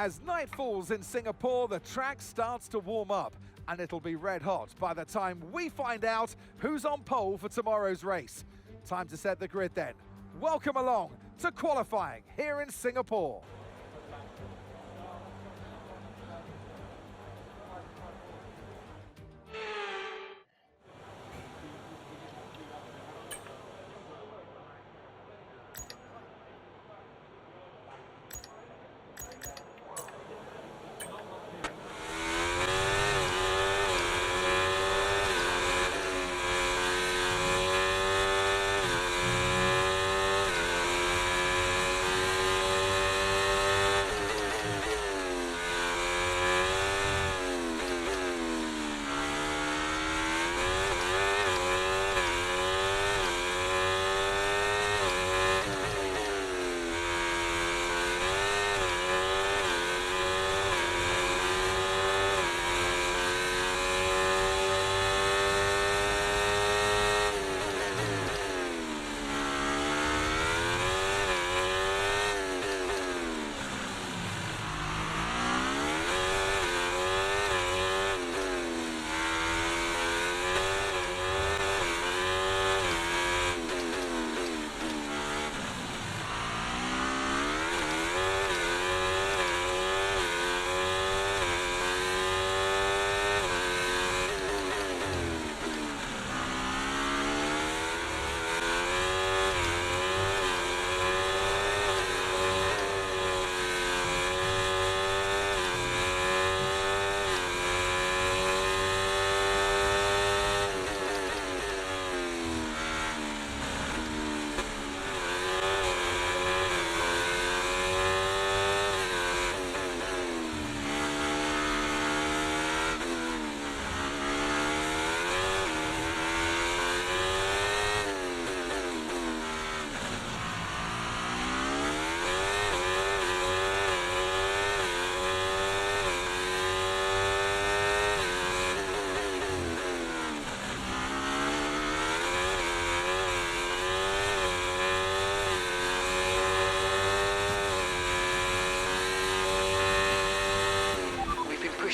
As night falls in Singapore, the track starts to warm up, and it'll be red hot by the time we find out who's on pole for tomorrow's race. Time to set the grid then. Welcome along to qualifying here in Singapore.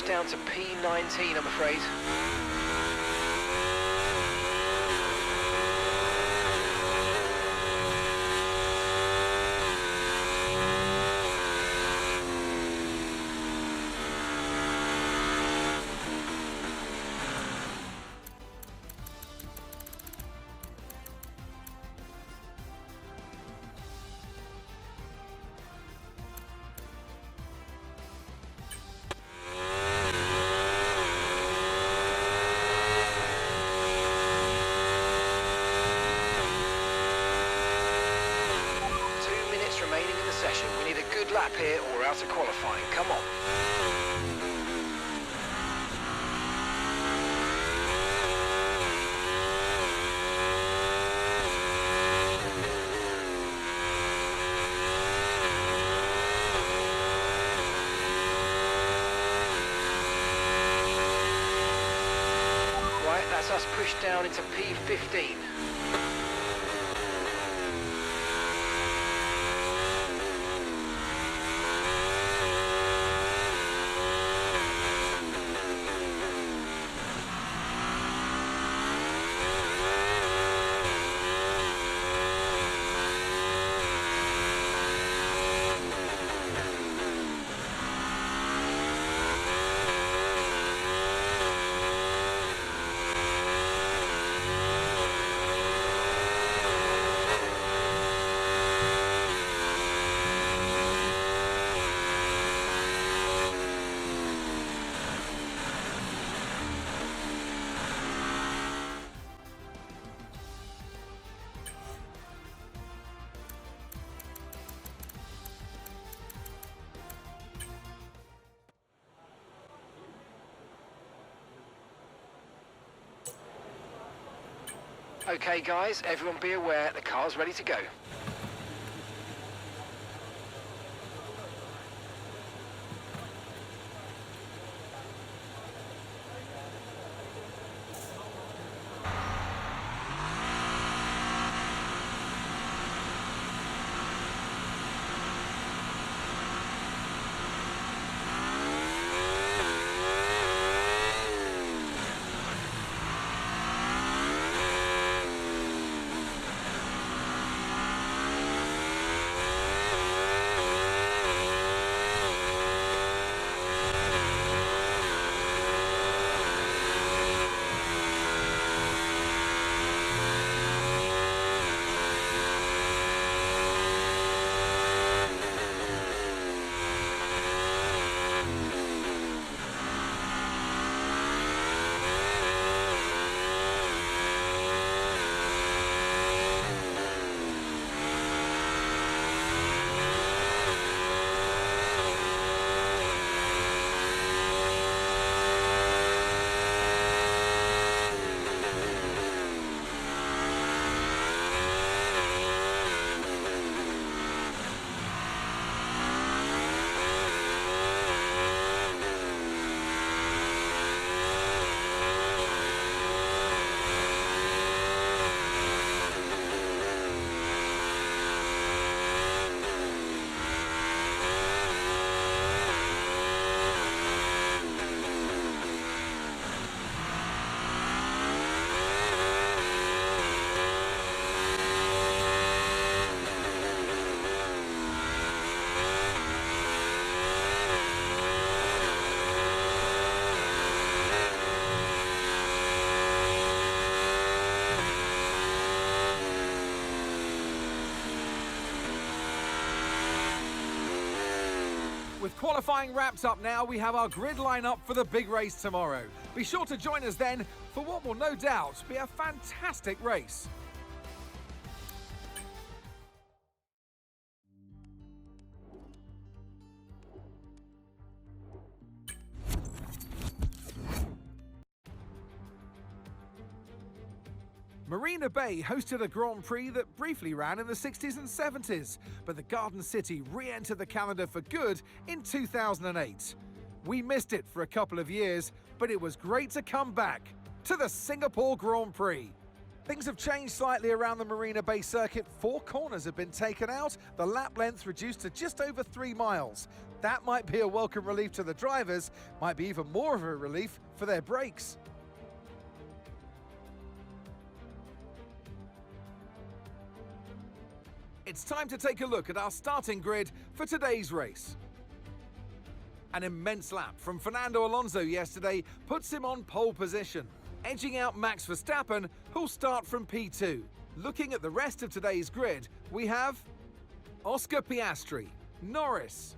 Down to P19, I'm afraid. Lap here or we're out of qualifying. Come on. Right, that's us pushed down into P15. Okay guys, everyone be aware, the car's ready to go. With qualifying wrapped up now, we have our grid lineup for the big race tomorrow. Be sure to join us then for what will no doubt be a fantastic race. Marina Bay hosted a Grand Prix that briefly ran in the 60s and 70s, but the Garden City re-entered the calendar for good in 2008. We missed it for a couple of years, but it was great to come back to the Singapore Grand Prix. Things have changed slightly around the Marina Bay circuit. 4 corners have been taken out, the lap length reduced to just over 3 miles. That might be a welcome relief to the drivers, might be even more of a relief for their brakes. It's time to take a look at our starting grid for today's race. An immense lap from Fernando Alonso yesterday puts him on pole position, edging out Max Verstappen, who'll start from P2. Looking at the rest of today's grid, we have Oscar Piastri, Norris,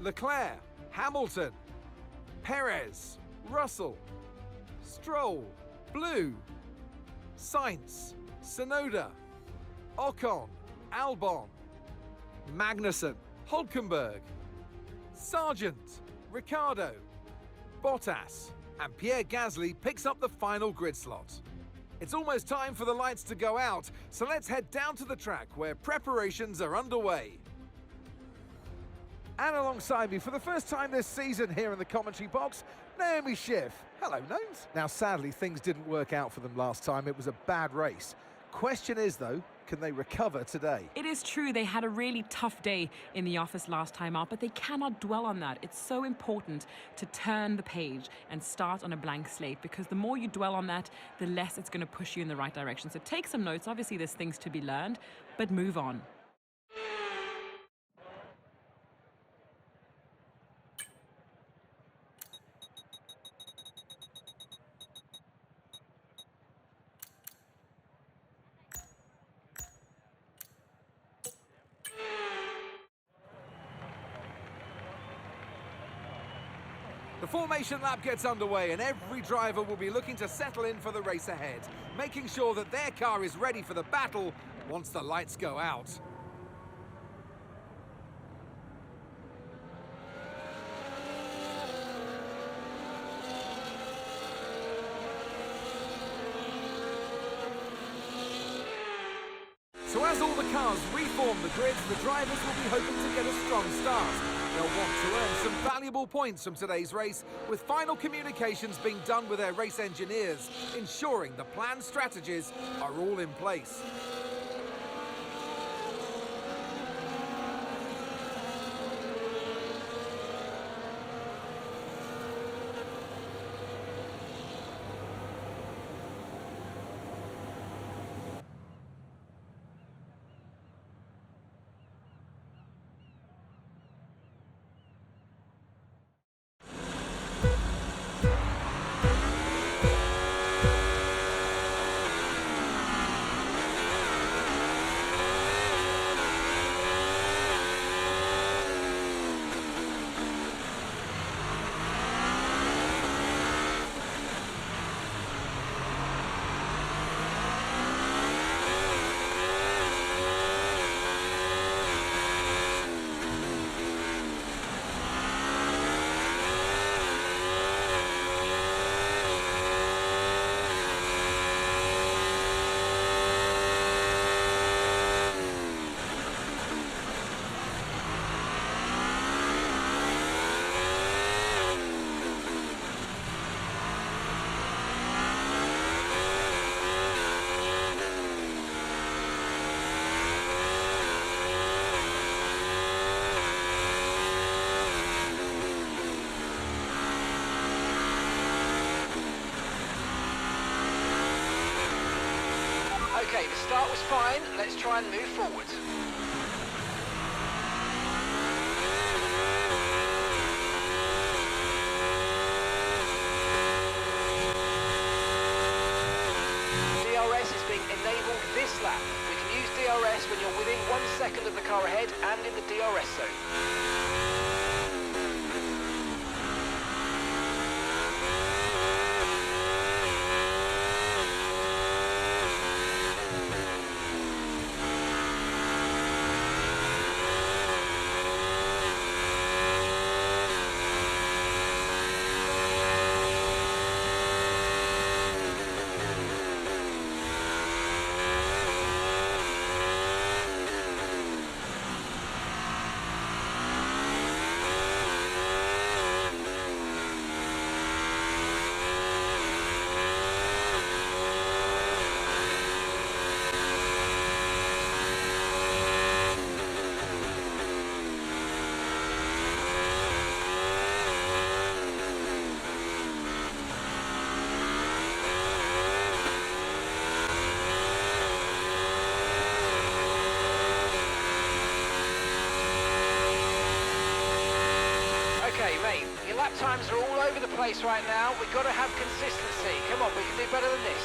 Leclerc, Hamilton, Perez, Russell, Stroll, Blue, Sainz, Tsunoda, Ocon, Albon, Magnussen, Hülkenberg, Sargent, Ricciardo, Bottas, and Pierre Gasly picks up the final grid slot. It's almost time for the lights to go out, so let's head down to the track where preparations are underway. And alongside me for the first time this season here in the commentary box, Naomi Schiff. Hello, Gnomes. Now, sadly, things didn't work out for them last time. It was a bad race. Question is, though, can they recover today? It is true, they had a really tough day in the office last time out, but they cannot dwell on that. It's so important to turn the page and start on a blank slate, because the more you dwell on that, the less it's going to push you in the right direction. So take some notes. Obviously, there's things to be learned, but move on. The formation lap gets underway and every driver will be looking to settle in for the race ahead, making sure that their car is ready for the battle once the lights go out. So as all the cars reform the grids, the drivers will be hoping to get a strong start. They'll want to earn some valuable points from today's race, with final communications being done with their race engineers, ensuring the planned strategies are all in place. Okay, the start was fine. Let's try and move forward. DRS is being enabled this lap. We can use DRS when you're within 1 second of the car ahead and in the DRS zone. Okay, mate, your lap times are all over the place right now. We've got to have consistency. Come on, we can do better than this.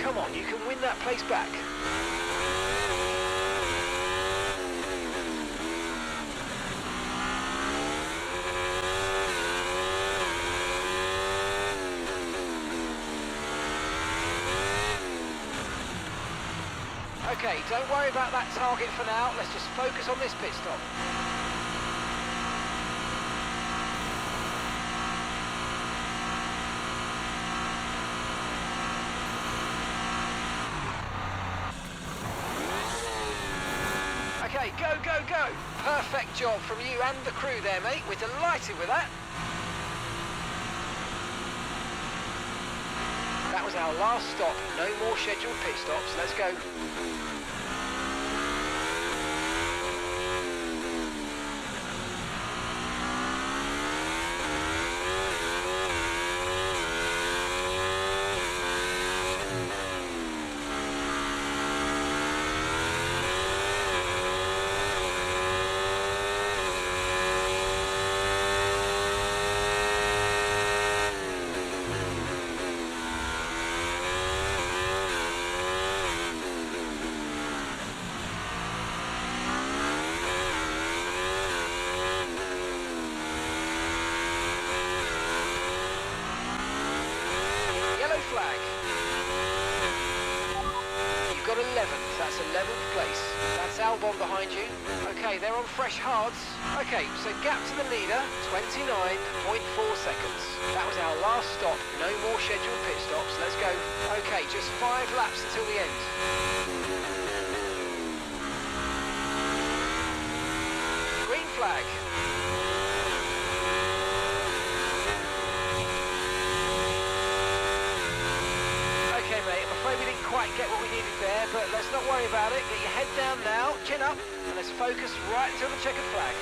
Come on, you can win that place back. Okay, don't worry about that target for now. Let's just focus on this pit stop. Okay, go, go, go. Perfect job from you and the crew there, mate. We're delighted with that. That was our last stop. No more scheduled pit stops. Let's go. Flag. You've got 11th, that's 11th place. That's Albon behind you. Okay, they're on fresh hards. Okay, so gap to the leader, 29.4 seconds. That was our last stop. No more scheduled pit stops. Let's go. Okay, just 5 laps until the end. Green flag. We didn't quite get what we needed there, but let's not worry about it. Get your head down now, chin up, and let's focus right until the checkered flag.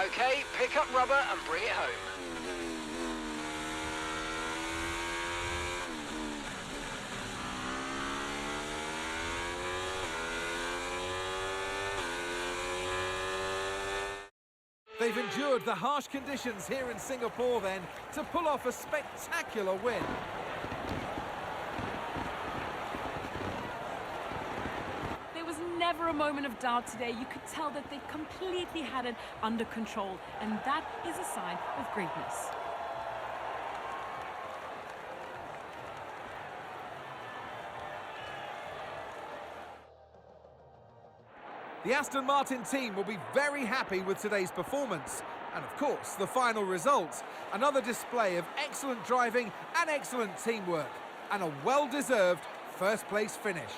Okay, pick up rubber and bring it home. They've endured the harsh conditions here in Singapore then to pull off a spectacular win. There was never a moment of doubt today. You could tell that they completely had it under control, and that is a sign of greatness. The Aston Martin team will be very happy with today's performance. And of course, the final result. Another display of excellent driving and excellent teamwork. And a well-deserved first-place finish.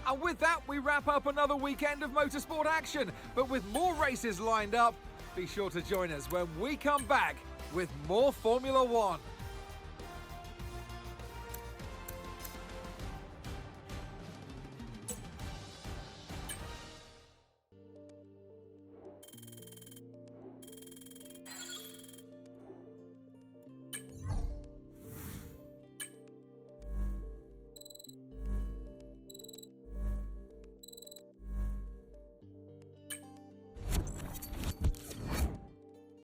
And with that, we wrap up another weekend of motorsport action. But with more races lined up, be sure to join us when we come back with more Formula One.